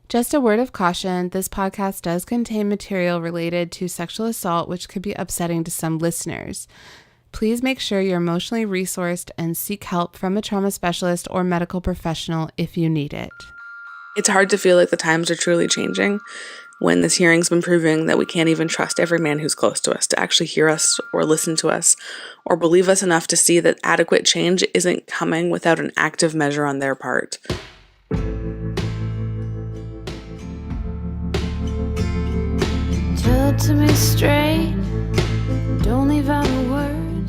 Just a word of caution, this podcast does contain material related to sexual assault, which could be upsetting to some listeners. Please make sure you're emotionally resourced and seek help from a trauma specialist or medical professional if you need it. It's hard to feel like the times are truly changing when this hearing's been proving that we can't even trust every man who's close to us to actually hear us or listen to us or believe us enough to see that adequate change isn't coming without an active measure on their part. Tell it to me straight, don't leave out a word,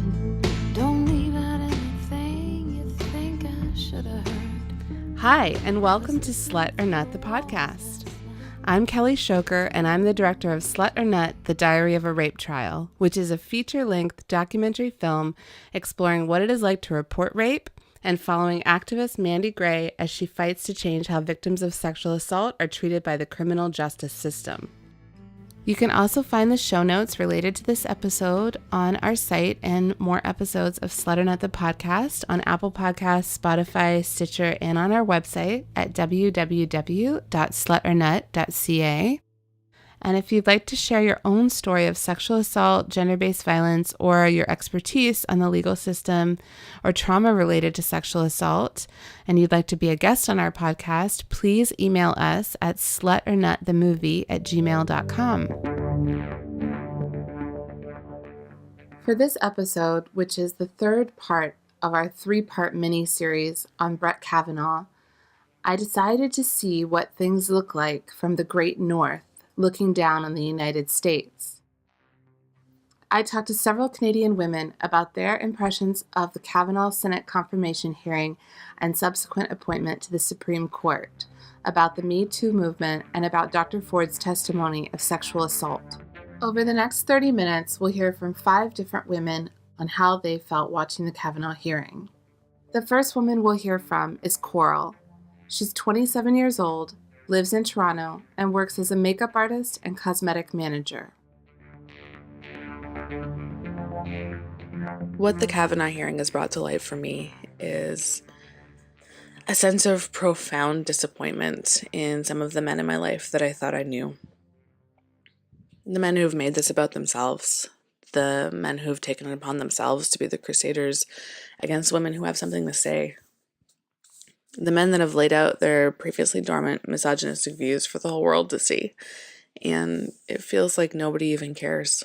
don't leave out anything you think I should have heard. Hi, and welcome to Slut or Nut, the podcast. I'm Kelly Shoker, and I'm the director of Slut or Nut, The Diary of a Rape Trial, which is a feature-length documentary film exploring what it is like to report rape and following activist Mandi Gray as she fights to change how victims of sexual assault are treated by the criminal justice system. You can also find the show notes related to this episode on our site and more episodes of Slut or Nut the podcast on Apple Podcasts, Spotify, Stitcher, and on our website at www.slutornut.ca. And if you'd like to share your own story of sexual assault, gender-based violence, or your expertise on the legal system or trauma related to sexual assault, and you'd like to be a guest on our podcast, please email us at slutornutthemovie@gmail.com. For this episode, which is the third part of our three-part mini-series on Brett Kavanaugh, I decided to see what things look like from the Great North, looking down on the United States. I talked to several Canadian women about their impressions of the Kavanaugh Senate confirmation hearing and subsequent appointment to the Supreme Court, about the Me Too movement, and about Dr. Ford's testimony of sexual assault. Over the next 30 minutes, we'll hear from 5 different women on how they felt watching the Kavanaugh hearing. The first woman we'll hear from is Coral. She's 27 years old, lives in Toronto, and works as a makeup artist and cosmetic manager. What the Kavanaugh hearing has brought to light for me is a sense of profound disappointment in some of the men in my life that I thought I knew. The men who have made this about themselves, the men who have taken it upon themselves to be the crusaders against women who have something to say. The men that have laid out their previously dormant misogynistic views for the whole world to see, and it feels like nobody even cares.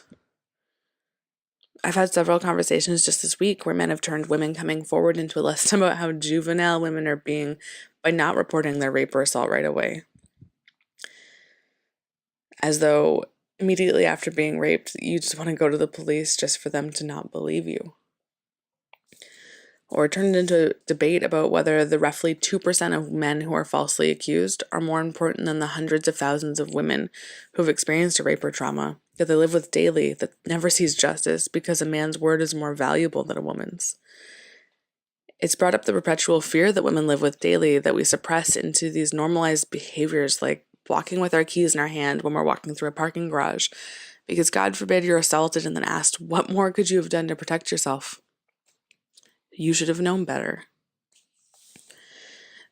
I've had several conversations just this week where men have turned women coming forward into a lesson about how juvenile women are being by not reporting their rape or assault right away. As though immediately after being raped, you just want to go to the police just for them to not believe you. Or turned into a debate about whether the roughly 2% of men who are falsely accused are more important than the hundreds of thousands of women who have experienced a rape or trauma that they live with daily that never sees justice because a man's word is more valuable than a woman's. It's brought up the perpetual fear that women live with daily that we suppress into these normalized behaviors like walking with our keys in our hand when we're walking through a parking garage because God forbid you're assaulted and then asked, what more could you have done to protect yourself? You should have known better.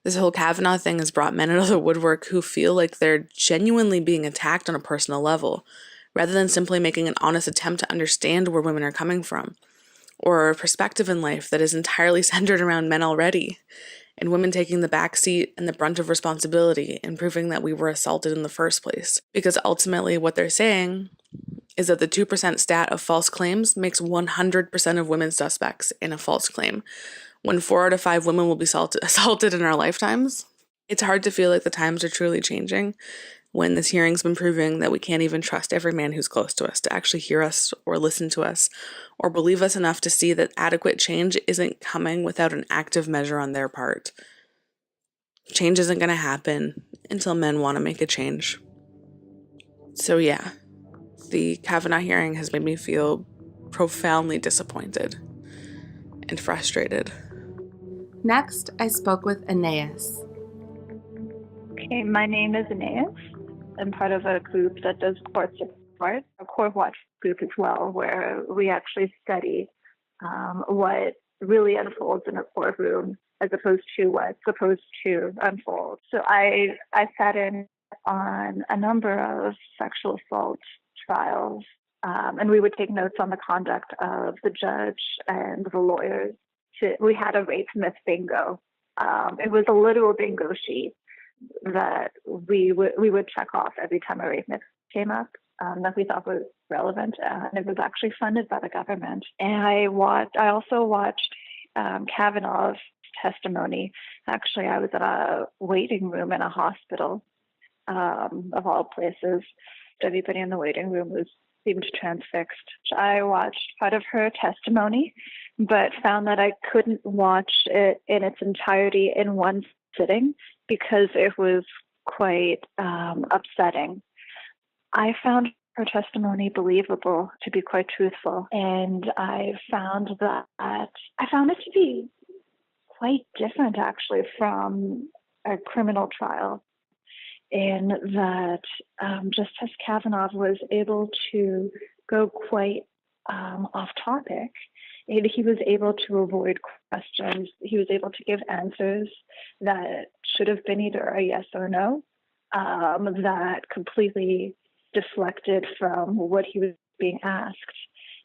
This whole Kavanaugh thing has brought men out of the woodwork who feel like they're genuinely being attacked on a personal level, rather than simply making an honest attempt to understand where women are coming from, or a perspective in life that is entirely centered around men already, and women taking the back seat and the brunt of responsibility in proving that we were assaulted in the first place. Because ultimately what they're saying is that the 2% stat of false claims makes 100% of women suspects in a false claim, when 4 out of 5 women will be assaulted in our lifetimes. It's hard to feel like the times are truly changing when this hearing's been proving that we can't even trust every man who's close to us to actually hear us or listen to us or believe us enough to see that adequate change isn't coming without an active measure on their part. Change isn't going to happen until men want to make a change. So yeah. The Kavanaugh hearing has made me feel profoundly disappointed and frustrated. Next, I spoke with Anais. Okay, my name is Anais. I'm part of a group that does court support, a court watch group as well, where we actually study what really unfolds in a courtroom as opposed to what's supposed to unfold. So I sat in on a number of sexual assault trials, and we would take notes on the conduct of the judge and the lawyers. We had a rape myth bingo. It was a literal bingo sheet that we would check off every time a rape myth came up that we thought was relevant, and it was actually funded by the government. And I also watched Kavanaugh's testimony. Actually, I was at a waiting room in a hospital, of all places. Everybody in the waiting room seemed transfixed. I watched part of her testimony, but found that I couldn't watch it in its entirety in one sitting because it was quite upsetting. I found her testimony believable, to be quite truthful, and I found it to be quite different, actually, from a criminal trial, in that Justice Kavanaugh was able to go quite off topic. He was able to avoid questions. He was able to give answers that should have been either a yes or no, that completely deflected from what he was being asked.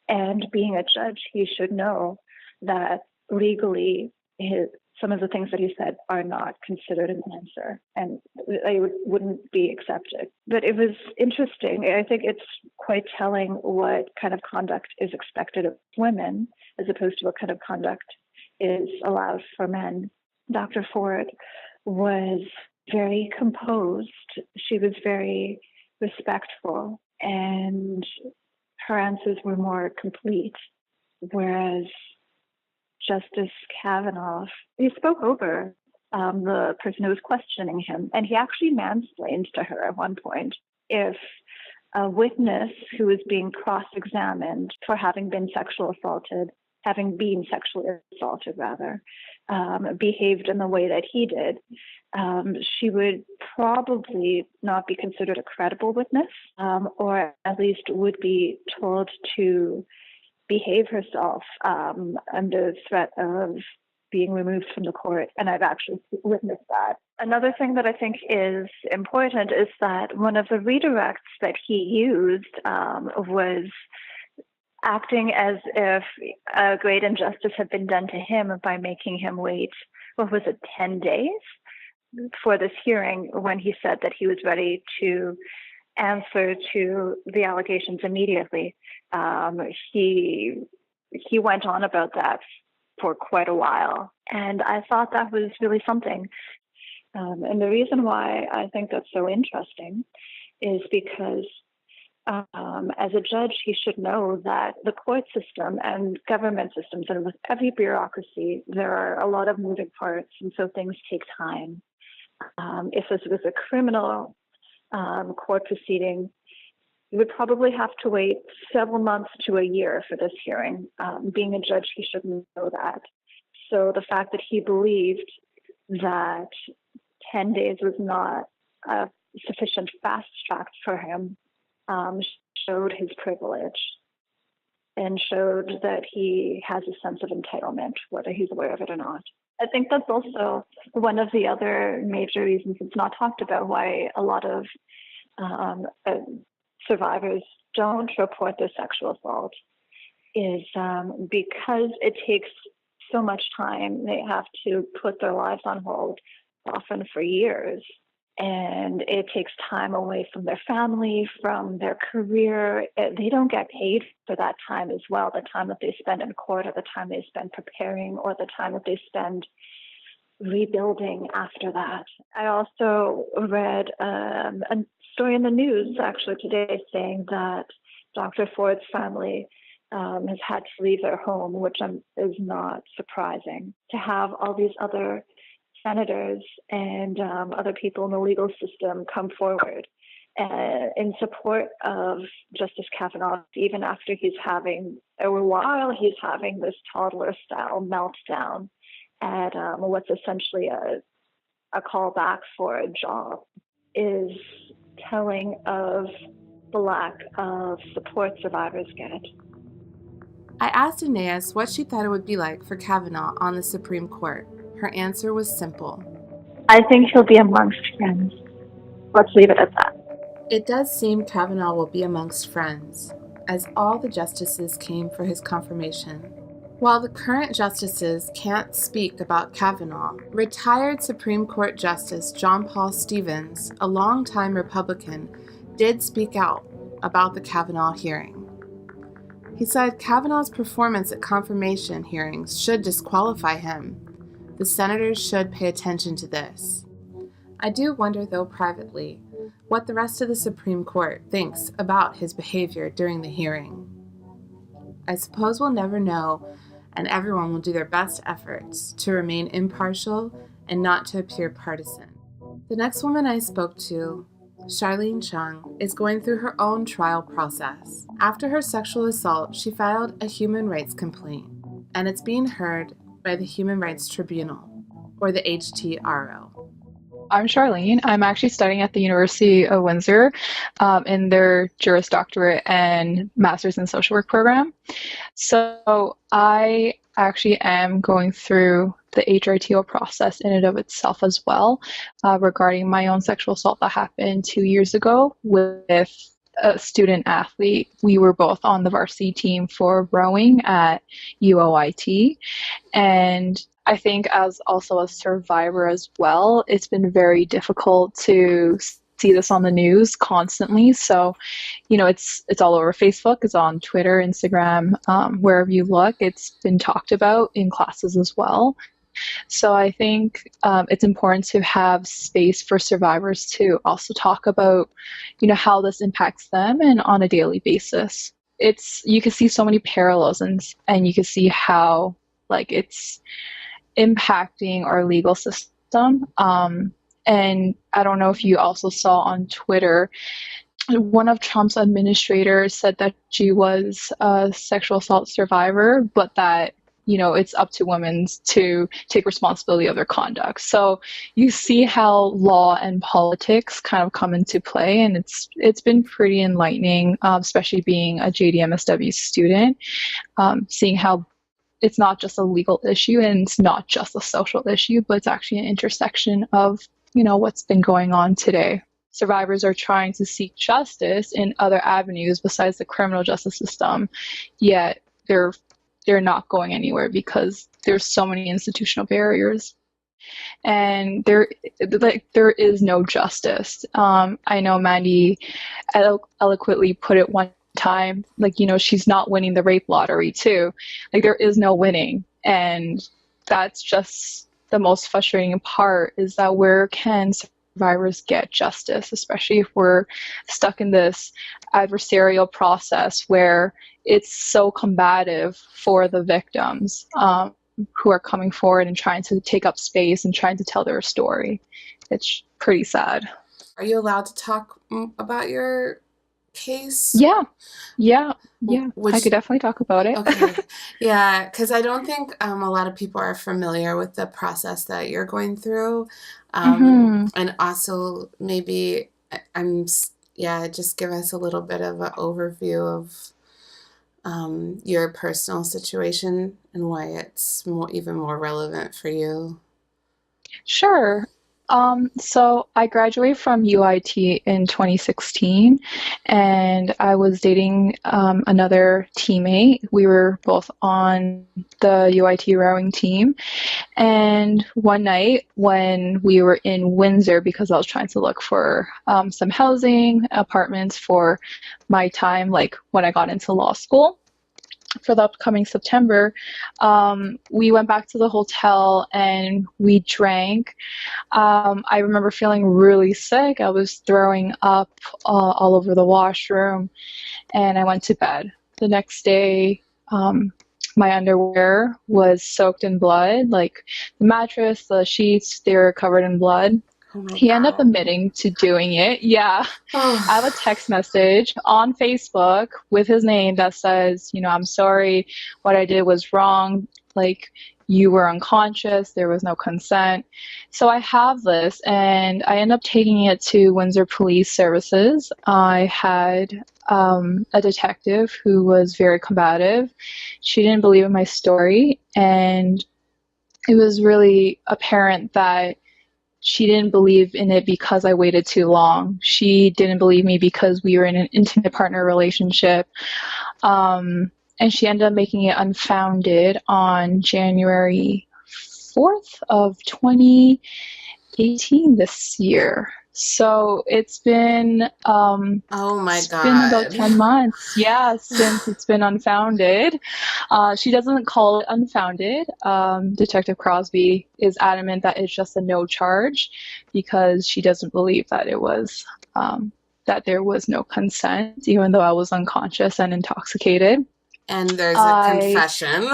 And being a judge, he should know that legally some of the things that he said are not considered an answer, and they wouldn't be accepted. But it was interesting. I think it's quite telling what kind of conduct is expected of women as opposed to what kind of conduct is allowed for men. Dr. Ford was very composed. She was very respectful, and her answers were more complete, whereas Justice Kavanaugh, he spoke over the person who was questioning him, and he actually mansplained to her at one point. If a witness who was being cross-examined for having been sexually assaulted, behaved in the way that he did, she would probably not be considered a credible witness, or at least would be told to behave herself under threat of being removed from the court. And I've actually witnessed that. Another thing that I think is important is that one of the redirects that he used was acting as if a great injustice had been done to him by making him wait, 10 days for this hearing, when he said that he was ready to answer to the allegations immediately. He went on about that for quite a while, and I thought that was really something. And the reason why I think that's so interesting is because as a judge, he should know that the court system and government systems, and with every bureaucracy, there are a lot of moving parts, and so things take time. If this was a criminal court proceeding, you would probably have to wait several months to a year for this hearing. Being a judge, he should know that. So the fact that he believed that 10 days was not a sufficient fast track for him showed his privilege and showed that he has a sense of entitlement, whether he's aware of it or not. I think that's also one of the other major reasons it's not talked about why a lot of survivors don't report their sexual assault is because it takes so much time. They have to put their lives on hold, often for years. And it takes time away from their family, from their career. They don't get paid for that time as well, the time that they spend in court, or the time they spend preparing, or the time that they spend rebuilding after that. I also read a story in the news actually today saying that Dr. Ford's family has had to leave their home, which is not surprising. To have all these other senators and other people in the legal system come forward in support of Justice Kavanaugh, even after while he's having this toddler-style meltdown at what's essentially a callback for a job, is telling of the lack of support survivors get. I asked Anais what she thought it would be like for Kavanaugh on the Supreme Court. Her answer was simple. I think he'll be amongst friends. Let's leave it at that. It does seem Kavanaugh will be amongst friends, as all the justices came for his confirmation. While the current justices can't speak about Kavanaugh, retired Supreme Court Justice John Paul Stevens, a longtime Republican, did speak out about the Kavanaugh hearing. He said Kavanaugh's performance at confirmation hearings should disqualify him. The senators should pay attention to this. I do wonder, though, privately, what the rest of the Supreme Court thinks about his behavior during the hearing. I suppose we'll never know, and everyone will do their best efforts to remain impartial and not to appear partisan. The next woman I spoke to, Cherlene Chung, is going through her own trial process. After her sexual assault, she filed a human rights complaint, and it's being heard by the Human Rights Tribunal, or the HTRO. I'm Cherlene. I'm actually studying at the University of Windsor in their Juris Doctorate and Master's in Social Work program. So I actually am going through the HRTO process in and of itself as well, regarding my own sexual assault that happened 2 years ago with a student athlete. We were both on the varsity team for rowing at UOIT, and I think as also a survivor as well, it's been very difficult to see this on the news constantly. So, it's all over Facebook, it's on Twitter, Instagram, wherever you look, it's been talked about in classes as well. So I think it's important to have space for survivors to also talk about, how this impacts them and on a daily basis. You can see so many parallels and you can see how it's impacting our legal system. And I don't know if you also saw on Twitter, one of Trump's administrators said that she was a sexual assault survivor, but that, it's up to women to take responsibility of their conduct. So you see how law and politics kind of come into play, and it's been pretty enlightening, especially being a JDMSW student, seeing how it's not just a legal issue and it's not just a social issue, but it's actually an intersection of, what's been going on today. Survivors are trying to seek justice in other avenues besides the criminal justice system, yet they're not going anywhere because there's so many institutional barriers. And there is no justice. I know Mandi eloquently put it one time, she's not winning the rape lottery too. There is no winning, and that's just the most frustrating part, is that where can survivors get justice, especially if we're stuck in this adversarial process where it's so combative for the victims who are coming forward and trying to take up space and trying to tell their story. It's pretty sad. Are you allowed to talk about your case? Yeah. I could definitely talk about it. Okay. Yeah, because I don't think a lot of people are familiar with the process that you're going through. And also maybe just give us a little bit of an overview of your personal situation and why it's even more relevant for you. Sure. So I graduated from UIT in 2016, and I was dating another teammate. We were both on the UIT rowing team. And one night when we were in Windsor, because I was trying to look for some housing, apartments for my time, when I got into law school, for the upcoming September, we went back to the hotel and we drank. I remember feeling really sick. I was throwing up all over the washroom, and I went to bed. The next day, my underwear was soaked in blood. The mattress, the sheets, they were covered in blood. He ended up admitting to doing it. Yeah. I have a text message on Facebook with his name that says, I'm sorry, what I did was wrong. You were unconscious, there was no consent. So I have this, and I end up taking it to Windsor Police Services. I had a detective who was very combative. She didn't believe in my story, and it was really apparent that she didn't believe in it because I waited too long. She didn't believe me because we were in an intimate partner relationship. And she ended up making it unfounded on January 4th of 2018 this year. So it's been Oh my it's been about God. 10 months, since it's been unfounded. She doesn't call it unfounded. Detective Crosby is adamant that it's just a no charge because she doesn't believe that it was that there was no consent, even though I was unconscious and intoxicated. And there's a confession.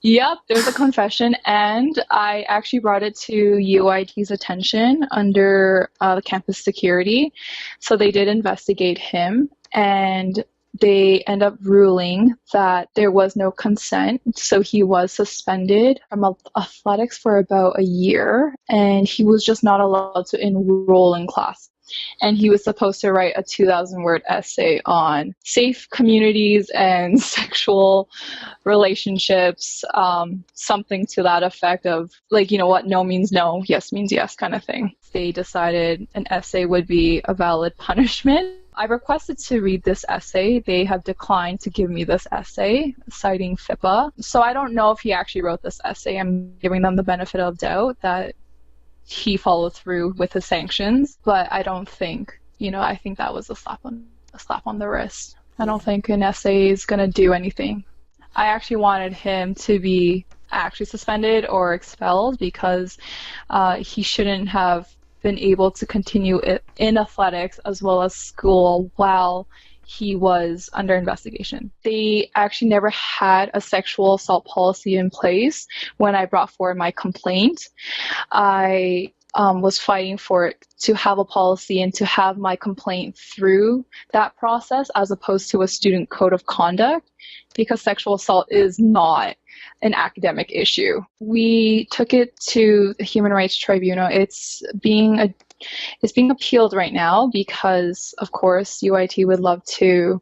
Yep, there's a confession, and I actually brought it to UIT's attention under the campus security. So they did investigate him, and they end up ruling that there was no consent. So he was suspended from athletics for about a year, and he was just not allowed to enroll in class. And he was supposed to write a 2,000-word essay on safe communities and sexual relationships, something to that effect of, like, you know what, no means no, yes means yes kind of thing. They decided an essay would be a valid punishment. I requested to read this essay. They have declined to give me this essay, citing FIPA. So I don't know if he actually wrote this essay. I'm giving them the benefit of doubt that he followed through with his sanctions, but I don't think, I think that was a slap on the wrist. I don't think an essay is going to do anything. I actually wanted him to be actually suspended or expelled because he shouldn't have been able to continue in athletics as well as school while he was under investigation. They actually never had a sexual assault policy in place when I brought forward my complaint. I was fighting for it to have a policy and to have my complaint through that process as opposed to a student code of conduct, because sexual assault is not an academic issue. We took it to the Human Rights Tribunal. It's being appealed right now because, of course, UIT would love to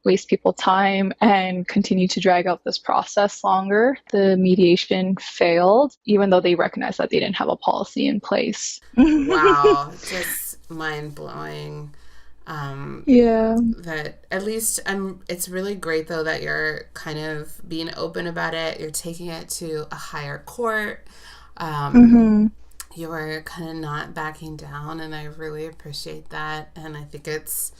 waste people's time and continue to drag out this process longer. The mediation failed, even though they recognized that they didn't have a policy in place. Wow, just mind-blowing. Yeah. That at least it's really great though that you're kind of being open about it. You're taking it to a higher court. You're kind of not backing down, and I really appreciate that. And I think it's,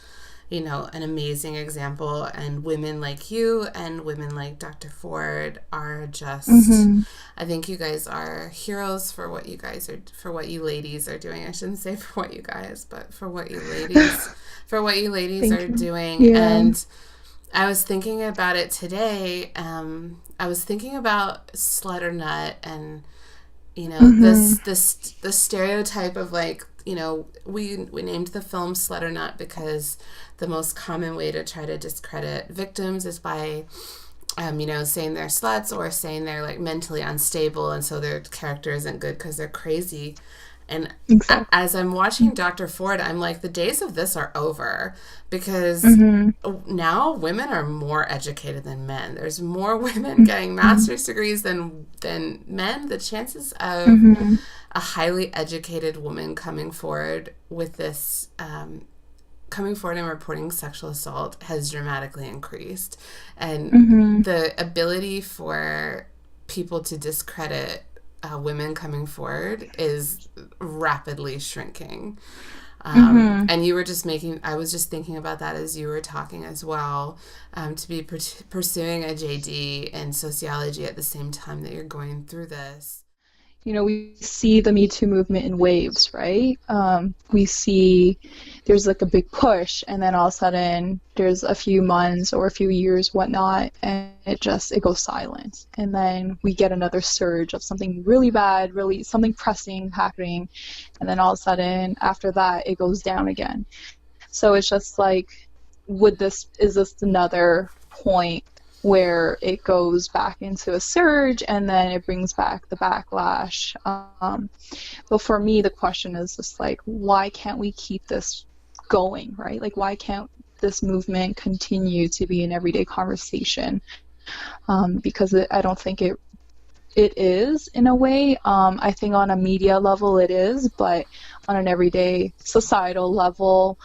an amazing example. And women like you and women like Dr. Ford are just, I think you guys are heroes for what you guys are, for what you ladies are doing. I shouldn't say for what you guys, but for what you ladies, are doing. Yeah. And I was thinking about it today. I was thinking about Slut or Nut, and this stereotype of, like, we named the film Slut or Nut because the most common way to try to discredit victims is by saying they're sluts or saying they're, like, mentally unstable, and so their character isn't good because they're crazy. And exactly. As I'm watching Dr. Ford, I'm like, the days of this are over, because now women are more educated than men. There's more women getting master's degrees than men. The chances of a highly educated woman coming forward with this, coming forward and reporting sexual assault has dramatically increased. And the ability for people to discredit women coming forward is rapidly shrinking. And you were just I was just thinking about that as you were talking as well, to be pursuing a JD in sociology at the same time that you're going through this. We see the Me Too movement in waves, right? We see there's like a big push, and then all of a sudden there's a few months or a few years, whatnot, and it goes silent. And then we get another surge of something really bad, really something pressing happening, and then all of a sudden after that it goes down again. So it's just like, is this another point where it goes back into a surge and then it brings back the backlash? But for me, the question is just like, why can't we keep this going, right? Like, why can't this movement continue to be an everyday conversation? Because I don't think it is in a way. I think on a media level it is, but on an everyday societal level,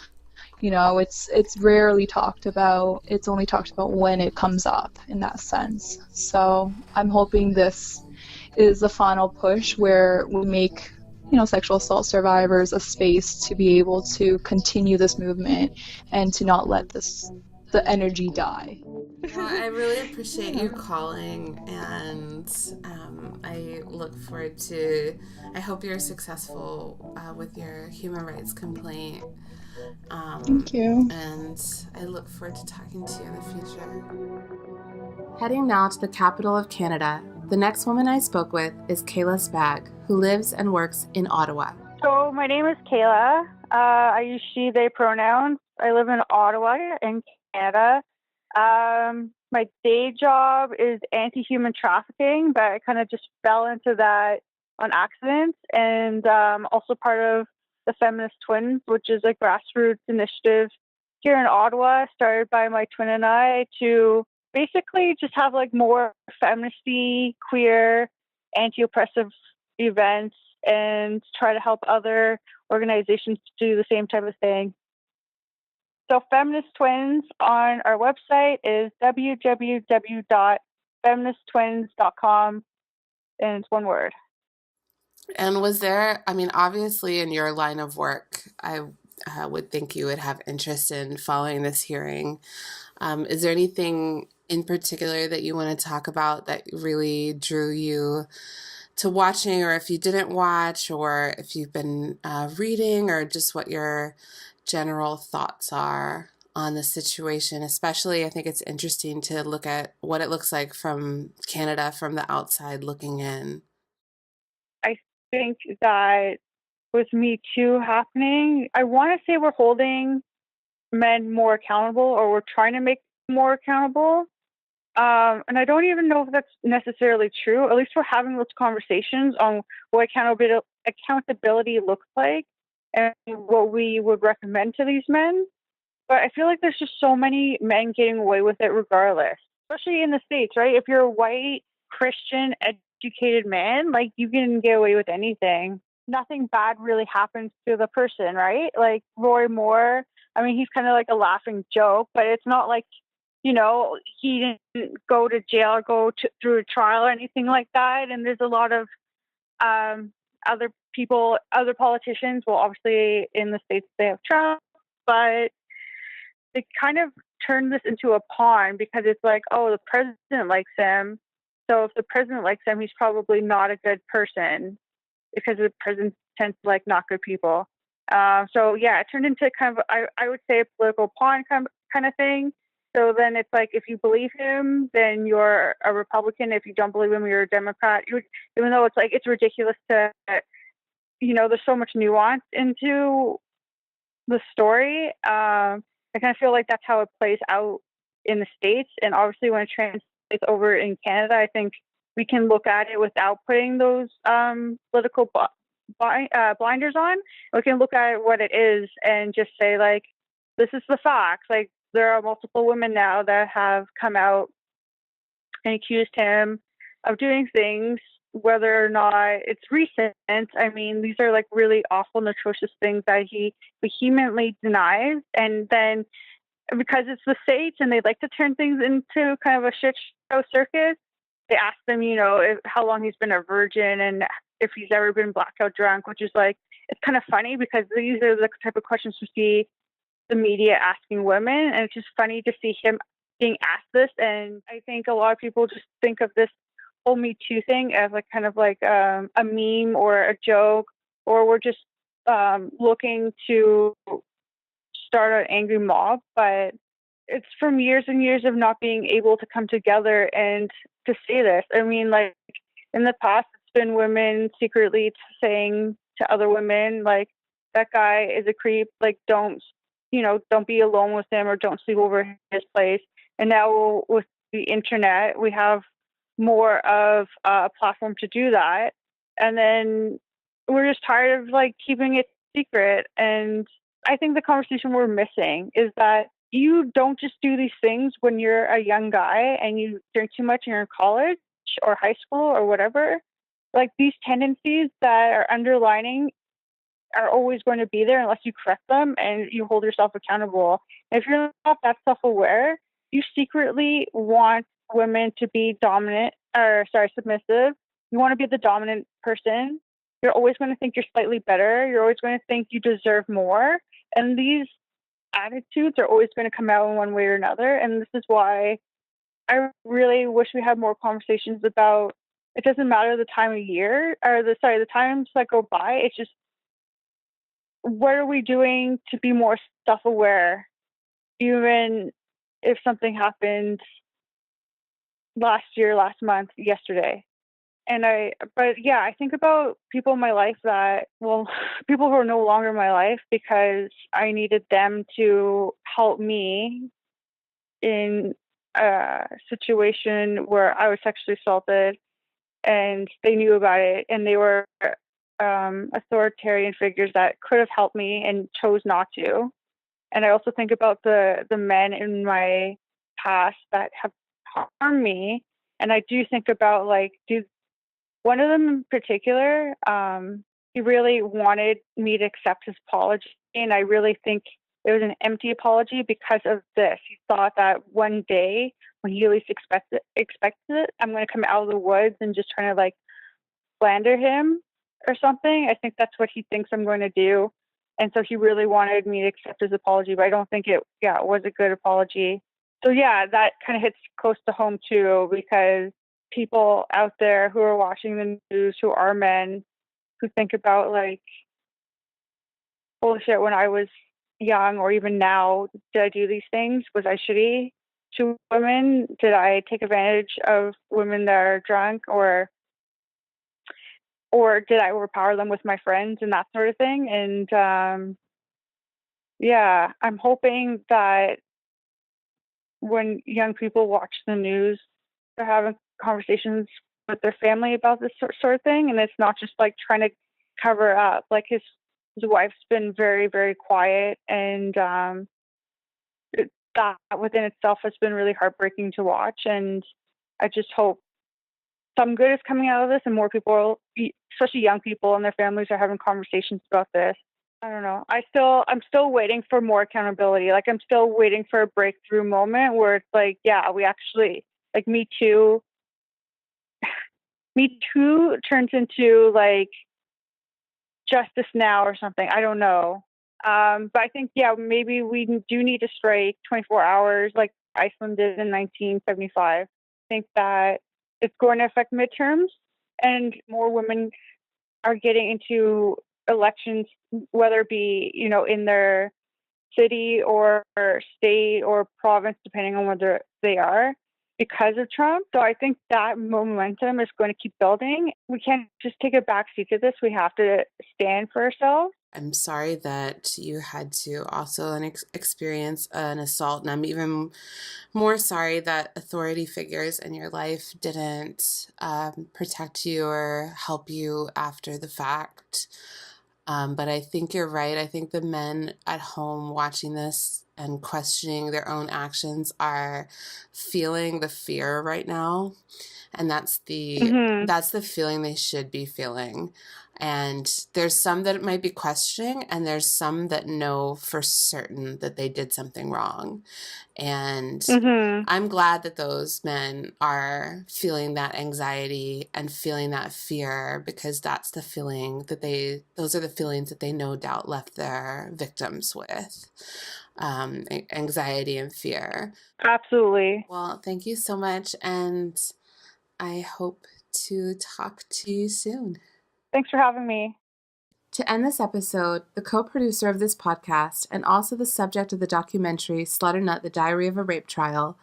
it's rarely talked about. It's only talked about when it comes up in that sense. So I'm hoping this is the final push where we make sexual assault survivors a space to be able to continue this movement and to not let the energy die. Well, I really appreciate you calling, and I look forward to. I hope you're successful with your human rights complaint. Thank you. And I look forward to talking to you in the future. Heading now to the capital of Canada, the next woman I spoke with is Kayla Spag, who lives and works in Ottawa. So my name is Kayla. I use she, they pronouns. I live in Ottawa in Canada. My day job is anti-human trafficking, but I kind of just fell into that on accident. And also part of the Feminist Twins, which is a grassroots initiative here in Ottawa, started by my twin and I to basically just have like more feministy, queer, anti-oppressive events and try to help other organizations do the same type of thing. So Feminist Twins on our website is www.feministtwins.com, and it's one word. And was there, obviously in your line of work, I would think you would have interest in following this hearing. Is there anything in particular that you want to talk about that really drew you to watching, or if you didn't watch, or if you've been reading, or just what your general thoughts are on the situation? Especially, I think it's interesting to look at what it looks like from Canada, from the outside looking in. I think that with Me Too happening, I want to say we're holding men more accountable, or we're trying to make them more accountable. And I don't even know if that's necessarily true. At least we're having those conversations on what accountability looks like and what we would recommend to these men. But I feel like there's just so many men getting away with it regardless, especially in the States, right? If you're a white, Christian, educated man, like you can get away with anything. Nothing bad really happens to the person, right? Like Roy Moore, he's kind of like a laughing joke, but it's not like, he didn't go to jail or through a trial or anything like that. And there's a lot of other politicians. Well, obviously in the States they have Trump, but they kind of turned this into a pawn because it's like, oh, the president likes him. So if the president likes him, he's probably not a good person because the president tends to like not good people. So yeah, it turned into kind of, I would say, a political pawn kind of thing. So then it's like, if you believe him, then you're a Republican. If you don't believe him, you're a Democrat. Even though it's like, it's ridiculous to, there's so much nuance into the story. I kind of feel like that's how it plays out in the States. And obviously when it translates over in Canada, I think we can look at it without putting those political blinders on. We can look at what it is and just say, like, this is the facts. Like, there are multiple women now that have come out and accused him of doing things, whether or not it's recent. These are like really awful and atrocious things that he vehemently denies. And then because it's the States and they like to turn things into kind of a shit show circus, they ask them, how long he's been a virgin and if he's ever been blackout drunk, which is like, it's kind of funny because these are the type of questions we see the media asking women, and it's just funny to see him being asked this. And I think a lot of people just think of this whole Me Too thing as like kind of like a meme or a joke, or we're just looking to start an angry mob. But it's from years and years of not being able to come together and to say this. Like in the past, it's been women secretly saying to other women, like, that guy is a creep, like, don't be alone with him or don't sleep over his place. And now with the internet, we have more of a platform to do that. And then we're just tired of like keeping it secret. And I think the conversation we're missing is that you don't just do these things when you're a young guy and you drink too much and you're in college. or high school or whatever, like these tendencies that are underlining are always going to be there unless you correct them and you hold yourself accountable. And if you're not that self-aware, you secretly want women to be submissive. You want to be the dominant person. You're always going to think you're slightly better. You're always going to think you deserve more. And these attitudes are always going to come out in one way or another. And this is why I really wish we had more conversations about, it doesn't matter the time of year or the times that go by. It's just, what are we doing to be more self-aware, even if something happened last year, last month, yesterday? I think about people in my life people who are no longer in my life because I needed them to help me in a situation where I was sexually assaulted and they knew about it, and they were authoritarian figures that could have helped me and chose not to. And I also think about the men in my past that have harmed me, and I do think about one of them in particular, he really wanted me to accept his apology, and I really think it was an empty apology because of this. He thought that one day, when he least expected it, I'm going to come out of the woods and just trying to slander him or something. I think that's what he thinks I'm going to do. And so he really wanted me to accept his apology, but I don't think it was a good apology. So that kind of hits close to home too, because people out there who are watching the news, who are men, who think about holy shit, when I was young or even now, did I do these things? Was I shitty to women? Did I take advantage of women that are drunk, or did I overpower them with my friends and that sort of thing? And I'm hoping that when young people watch the news, they're having conversations with their family about this sort of thing, and it's not just trying to cover up. His wife's been very, very quiet, and that within itself has been really heartbreaking to watch. And I just hope some good is coming out of this, and more people, especially young people and their families, are having conversations about this. I don't know. I'm still waiting for more accountability. I'm still waiting for a breakthrough moment where it's we actually, Me Too. Me Too turns into justice now or something. I don't know. But I think, maybe we do need to strike 24 hours like Iceland did in 1975. I think that it's going to affect midterms, and more women are getting into elections, whether it be, in their city or state or province, depending on whether they are, because of Trump. So I think that momentum is going to keep building. We can't just take a back seat to this. We have to stand for ourselves. I'm sorry that you had to also experience an assault, and I'm even more sorry that authority figures in your life didn't protect you or help you after the fact. But I think you're right. I think the men at home watching this and questioning their own actions are feeling the fear right now. And that's the feeling they should be feeling. And there's some that might be questioning, and there's some that know for certain that they did something wrong. And I'm glad that those men are feeling that anxiety and feeling that fear, because that's the feeling that those are the feelings that they no doubt left their victims with. Anxiety and fear. Absolutely. Well, thank you so much, and I hope to talk to you soon. Thanks for having me. To end this episode, the co-producer of this podcast and also the subject of the documentary Slut or Nut: The Diary of a Rape Trial,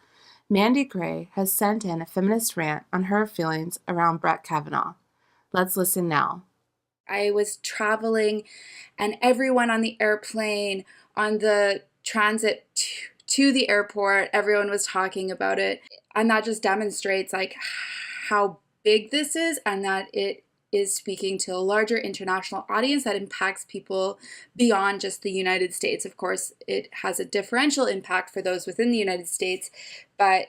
Mandi Gray, has sent in a feminist rant on her feelings around Brett Kavanaugh. Let's listen now. I was traveling, and everyone on the airplane, on the transit to the airport, everyone was talking about it. And that just demonstrates how big this is, and that it is speaking to a larger international audience that impacts people beyond just the United States. Of course, it has a differential impact for those within the United States, but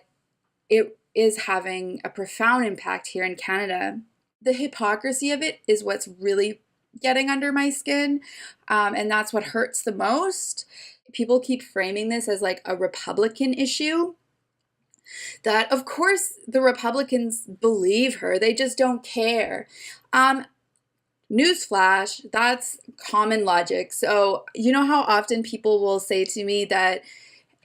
it is having a profound impact here in Canada. The hypocrisy of it is what's really getting under my skin, and that's what hurts the most. People keep framing this as like a Republican issue, that of course the Republicans believe her, they just don't care. Newsflash, that's common logic. So you know how often people will say to me that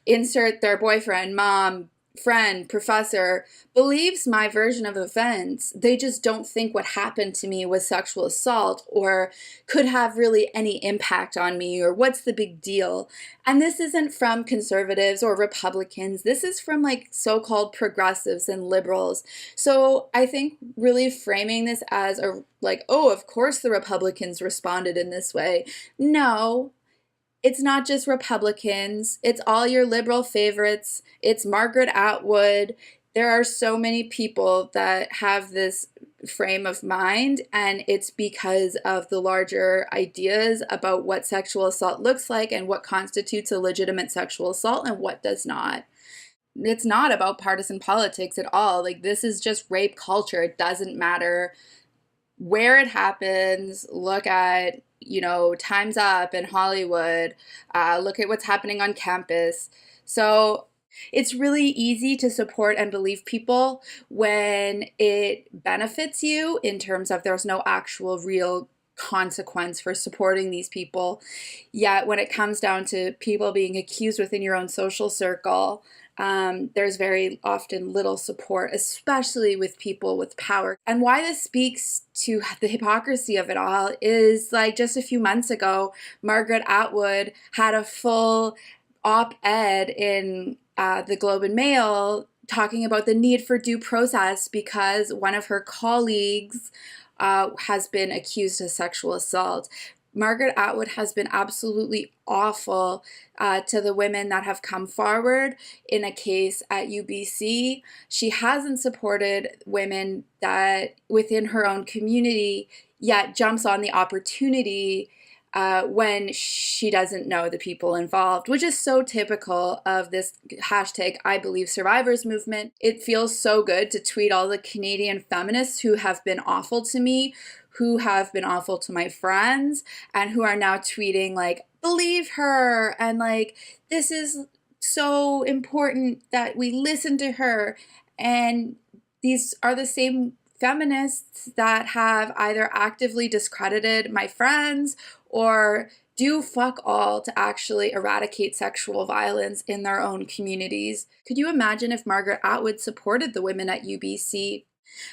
insert their boyfriend, mom, friend, professor, believes my version of events. They just don't think what happened to me was sexual assault or could have really any impact on me, or what's the big deal. And this isn't from conservatives or Republicans. This is from like so-called progressives and liberals. So I think really framing this as a like, oh, of course the Republicans responded in this way. No. It's not just Republicans. It's all your liberal favorites. It's Margaret Atwood. There are so many people that have this frame of mind, and it's because of the larger ideas about what sexual assault looks like and what constitutes a legitimate sexual assault and what does not. It's not about partisan politics at all. Like, this is just rape culture. It doesn't matter where it happens. Look at, you know, Time's Up in Hollywood. Look at what's happening on campus. So it's really easy to support and believe people when it benefits you in terms of there's no actual real consequence for supporting these people. Yet when it comes down to people being accused within your own social circle, there's very often little support, especially with people with power. And why this speaks to the hypocrisy of it all is like just a few months ago, Margaret Atwood had a full op-ed in the Globe and Mail talking about the need for due process because one of her colleagues has been accused of sexual assault. Margaret Atwood has been absolutely awful to the women that have come forward in a case at UBC. She hasn't supported women that within her own community, yet jumps on the opportunity when she doesn't know the people involved, which is so typical of this hashtag I Believe Survivors movement. It feels so good to tweet all the Canadian feminists who have been awful to me, who have been awful to my friends, and who are now tweeting like, believe her, and like, this is so important that we listen to her. And these are the same feminists that have either actively discredited my friends or do fuck all to actually eradicate sexual violence in their own communities. Could you imagine if Margaret Atwood supported the women at UBC?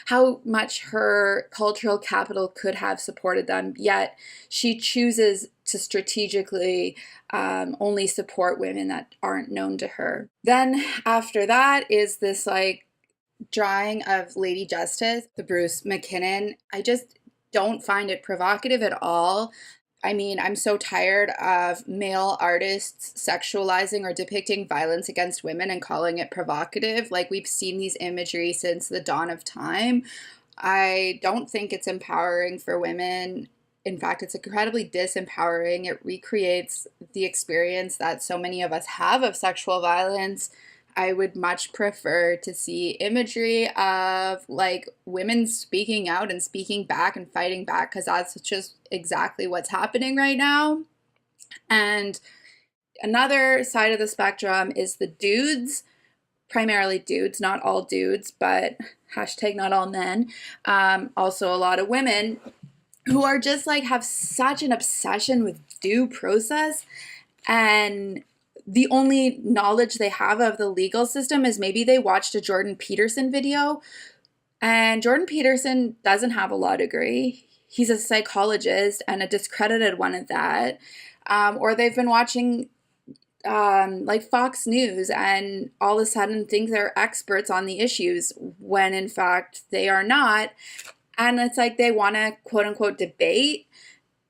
How much her cultural capital could have supported them, yet she chooses to strategically only support women that aren't known to her. Then after that is this like drawing of Lady Justice, the Bruce McKinnon. I just don't find it provocative at all. I mean, I'm so tired of male artists sexualizing or depicting violence against women and calling it provocative. Like, we've seen these imagery since the dawn of time. I don't think it's empowering for women. In fact, it's incredibly disempowering. It recreates the experience that so many of us have of sexual violence. I would much prefer to see imagery of like women speaking out and speaking back and fighting back, because that's just exactly what's happening right now. And another side of the spectrum is the dudes, primarily dudes, not all dudes, but hashtag not all men. Also a lot of women who are just like have such an obsession with due process, and the only knowledge they have of the legal system is maybe they watched a Jordan Peterson video, and Jordan Peterson doesn't have a law degree. He's a psychologist and a discredited one at that. Or they've been watching like Fox News and all of a sudden think they're experts on the issues when in fact they are not. And it's like they want to quote unquote debate,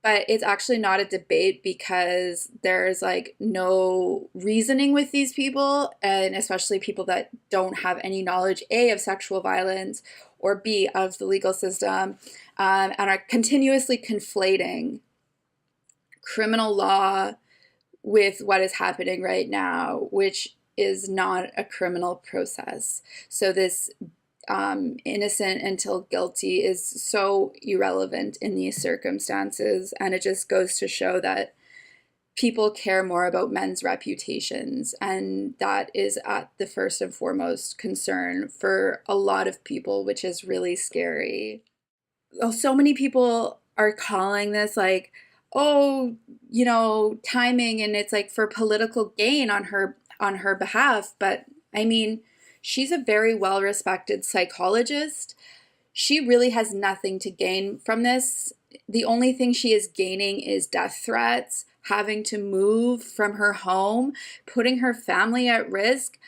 but it's actually not a debate because there's like no reasoning with these people, and especially people that don't have any knowledge, A, of sexual violence, or B, of the legal system, and are continuously conflating criminal law with what is happening right now, which is not a criminal process. So this innocent until guilty is so irrelevant in these circumstances. And it just goes to show that people care more about men's reputations. And that is at the first and foremost concern for a lot of people, which is really scary. So many people are calling this like, oh, you know, timing, and it's like for political gain on her behalf. But I mean, she's a very well-respected psychologist. She really has nothing to gain from this. The only thing she is gaining is death threats, having to move from her home, putting her family at risk.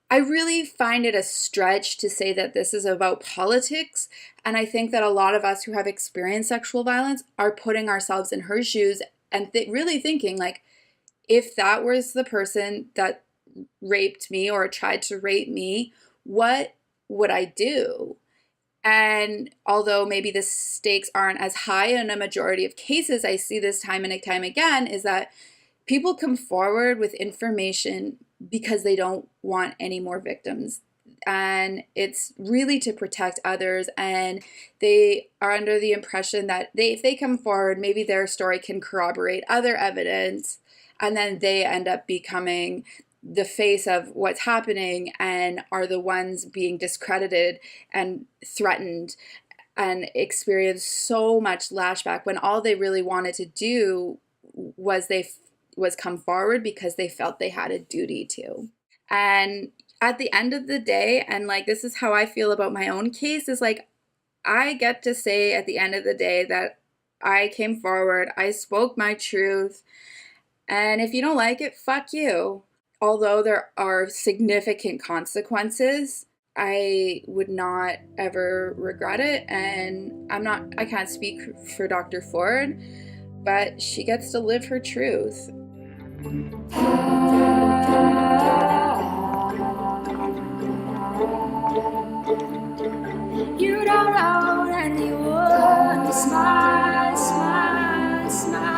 I really find it a stretch to say that this is about politics. And I think that a lot of us who have experienced sexual violence are putting ourselves in her shoes and really thinking, like, if that was the person that raped me or tried to rape me, what would I do? And although maybe the stakes aren't as high in a majority of cases, I see this time and time again, is that people come forward with information because they don't want any more victims. And it's really to protect others. And they are under the impression that if they come forward, maybe their story can corroborate other evidence. And then they end up becoming the face of what's happening and are the ones being discredited and threatened and experience so much lashback, when all they really wanted to do was come forward because they felt they had a duty to. And at the end of the day, and like, this is how I feel about my own case, is like, I get to say at the end of the day that I came forward, I spoke my truth, and if you don't like it, fuck you. Although there are significant consequences, I would not ever regret it. And I can't speak for Dr. Ford, but she gets to live her truth. You don't know anyone, smile, smile, smile.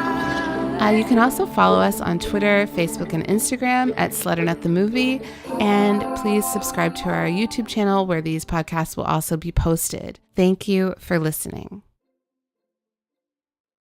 You can also follow us on Twitter, Facebook, and Instagram at @SlutterNutTheMovie. And please subscribe to our YouTube channel where these podcasts will also be posted. Thank you for listening.